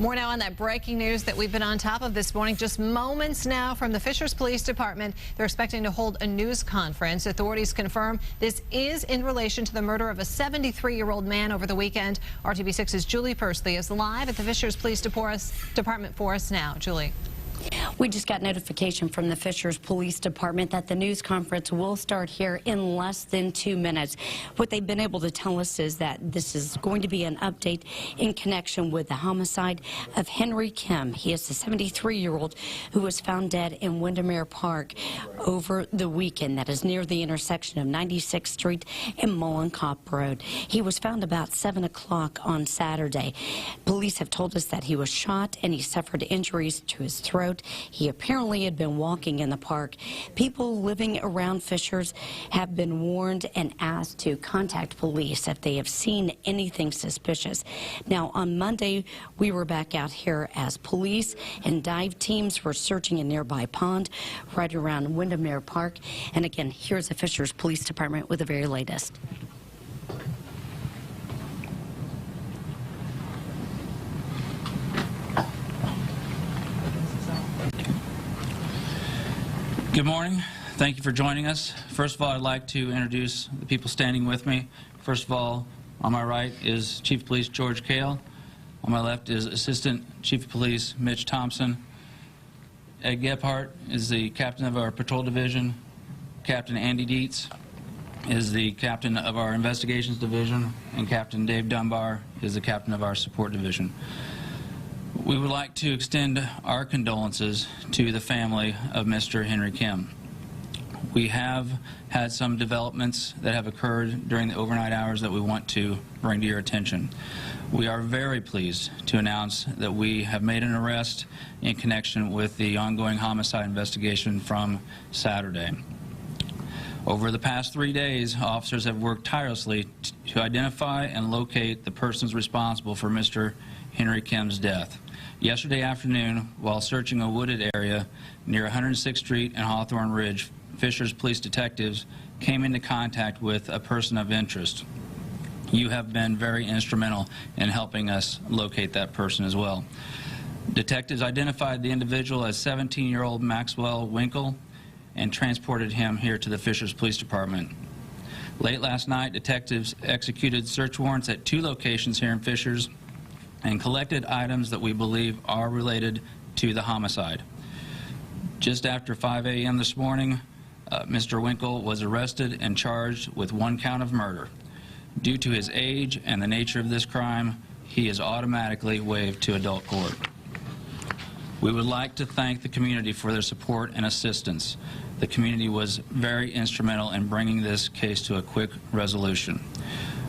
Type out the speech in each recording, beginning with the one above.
More now on that breaking news that we've been on top of this morning. Just moments now from the Fishers Police Department. They're expecting to hold a news conference. Authorities confirm this is in relation to the murder of a 73-year-old man over the weekend. RTV6's Julie Pursley is live at the Fishers Police Department for us now. Julie. We just got notification from the Fishers Police Department that the news conference will start here in less than 2 minutes. What they've been able to tell us is that this is going to be an update in connection with the homicide of Henry Kim. He is the 73-year-old who was found dead in Windermere Park over the weekend. That is near the intersection of 96th Street and Mullencop Road. He was found about 7 o'clock on Saturday. Police have told us that he was shot and he suffered injuries to his throat. He apparently had been walking in the park. People living around Fishers have been warned and asked to contact police if they have seen anything suspicious. Now, on Monday, we were back out here as police and dive teams were searching a nearby pond right around Windermere Park. And again, here's the Fishers Police Department with the very latest. Good morning. Thank you for joining us. First of all, I'd like to introduce the people standing with me. First of all, on my right is Chief of Police George Kale. On my left is Assistant Chief of Police Mitch Thompson. Ed Gebhardt is the captain of our patrol division. Captain Andy Dietz is the captain of our investigations division. And Captain Dave Dunbar is the captain of our support division. We would like to extend our condolences to the family of Mr. Henry Kim. We have had some developments that have occurred during the overnight hours that we want to bring to your attention. We are very pleased to announce that we have made an arrest in connection with the ongoing homicide investigation from Saturday. Over the past 3 days, officers have worked tirelessly to identify and locate the persons responsible for Mr. Henry Kim's death. Yesterday afternoon, while searching a wooded area near 106th Street and Hawthorne Ridge, Fishers police detectives came into contact with a person of interest. You have been very instrumental in helping us locate that person as well. Detectives identified the individual as 17-year-old Maxwell Winkle and transported him here to the Fishers Police Department. Late last night, detectives executed search warrants at 2 locations here in Fishers and collected items that we believe are related to the homicide. Just after 5 a.m. this morning, Mr. Winkle was arrested and charged with 1 count of murder. Due to his age and the nature of this crime, he is automatically waived to adult court. We would like to thank the community for their support and assistance. The community was very instrumental in bringing this case to a quick resolution.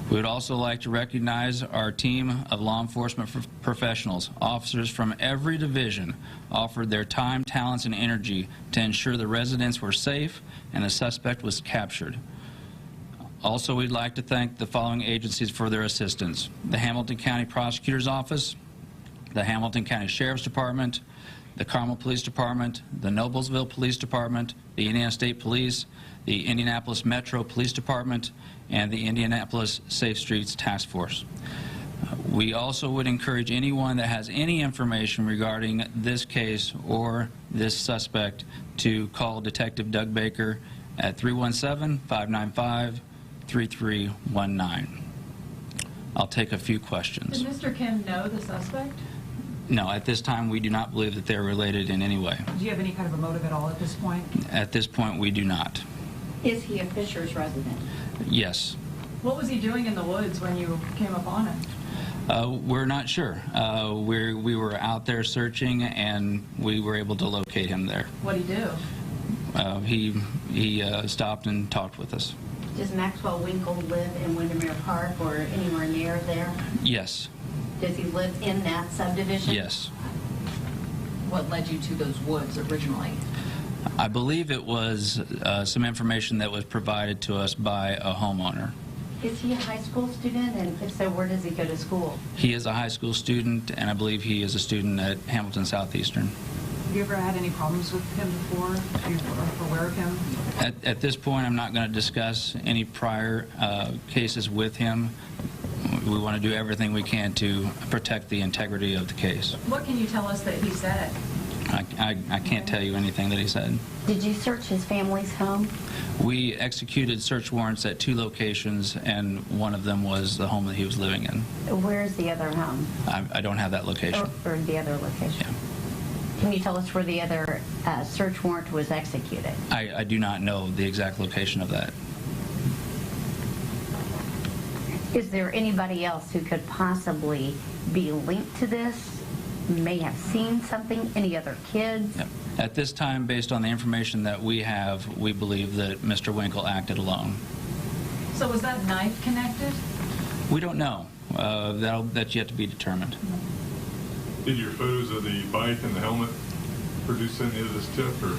We would also like to recognize our team of law enforcement professionals. Officers from every division offered their time, talents, and energy to ensure the residents were safe and the suspect was captured. Also, we'd like to thank the following agencies for their assistance: the Hamilton County Prosecutor's Office, the Hamilton County Sheriff's Department, the Carmel Police Department, the Noblesville Police Department, the Indiana State Police, the Indianapolis Metro Police Department, and the Indianapolis Safe Streets Task Force. We also would encourage anyone that has any information regarding this case or this suspect to call Detective Doug Baker at 317-595-3319. I'll take a few questions. Did Mr. Kim know the suspect? No, at this time we do not believe that they're related in any way. Do you have any kind of a motive at all at this point? At this point we do not. Is he a Fishers resident? Yes. What was he doing in the woods when you came upon him? We're not sure. We were out there searching and we were able to locate him there. What did he do? He stopped and talked with us. Does Maxwell Winkle live in Windermere Park or anywhere near there? Yes. Does he live in that subdivision? Yes. What led you to those woods originally? I believe it was some information that was provided to us by a homeowner. Is he a high school student, and if so, where does he go to school? He is a high school student, and I believe he is a student at Hamilton Southeastern. Have you ever had any problems with him before? Are you aware of him? At this point, I'm not going to discuss any prior cases with him. We want to do everything we can to protect the integrity of the case. What can you tell us that he said? I can't tell you anything that he said. Did you search his family's home? We executed search warrants at 2 locations, and one of them was the home that he was living in. Where's the other home? I don't have that location. Or the other location? Yeah. Can you tell us where the other search warrant was executed? I do not know the exact location of that. Is there anybody else who could possibly be linked to this, may have seen something, any other kids? Yep. At this time, based on the information that we have, we believe that Mr. Winkle acted alone. So was that knife connected? We don't know. That's yet to be determined. Did your photos of the bike and the helmet produce any of this tip? Or?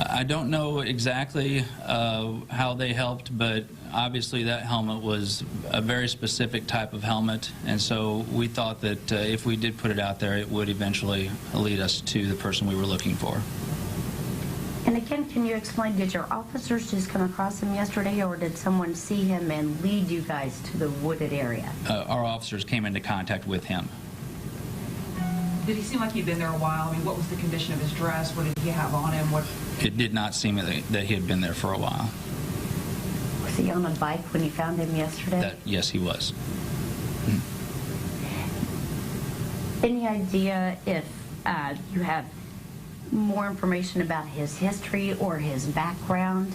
I don't know exactly how they helped, but obviously that helmet was a very specific type of helmet, and so we thought that if we did put it out there, it would eventually lead us to the person we were looking for. And again, can you explain, did your officers just come across him yesterday, or did someone see him and lead you guys to the wooded area? Our officers came into contact with him. Did he seem like he'd been there a while? I mean, what was the condition of his dress? What did he have on him? It did not seem that he had been there for a while. Was he on a bike when you found him yesterday? Yes, he was. Any idea if you have more information about his history or his background?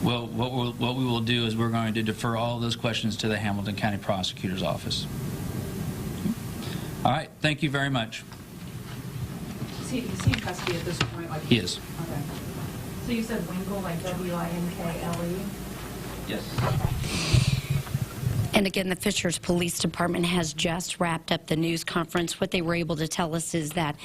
Well, what we will do is we're going to defer all of those questions to the Hamilton County Prosecutor's Office. All right, thank you very much. Is he in custody at this point? Like, He is. Okay. So you said Winkle, like W-I-N-K-L-E? Yes. And again, the Fishers Police Department has just wrapped up the news conference. What they were able to tell us is that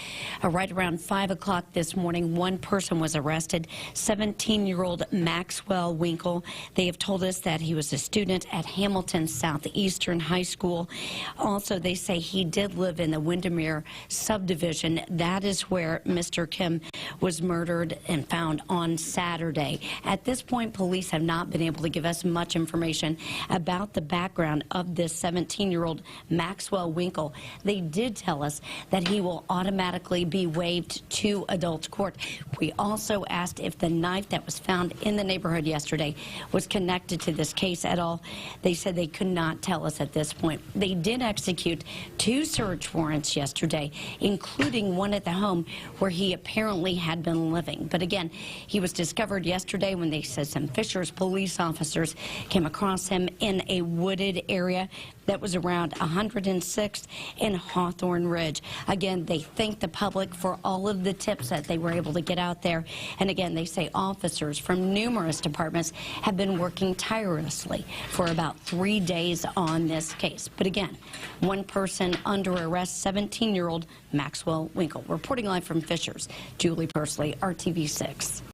right around 5 o'clock this morning, one person was arrested, 17-year-old Maxwell Winkle. They have told us that he was a student at Hamilton Southeastern High School. Also, they say he did live in the Windermere subdivision. That is where Mr. Kim was murdered and found on Saturday. At this point, police have not been able to give us much information about the background of this 17-year-old Maxwell Winkle. They did tell us that he will automatically be waived to adult court. We also asked if the knife that was found in the neighborhood yesterday was connected to this case at all. They said they could not tell us at this point. They did execute 2 search warrants yesterday, including one at the home where he apparently had been living. But again, he was discovered yesterday when they said some Fishers police officers came across him in a wooded area that was around 106th and Hawthorne Ridge. Again, they thank the public for all of the tips that they were able to get out there. And again, they say officers from numerous departments have been working tirelessly for about 3 days on this case. But again, one person under arrest, 17-year-old Maxwell Winkle. Reporting live from Fishers, Julie Pursley, RTV6.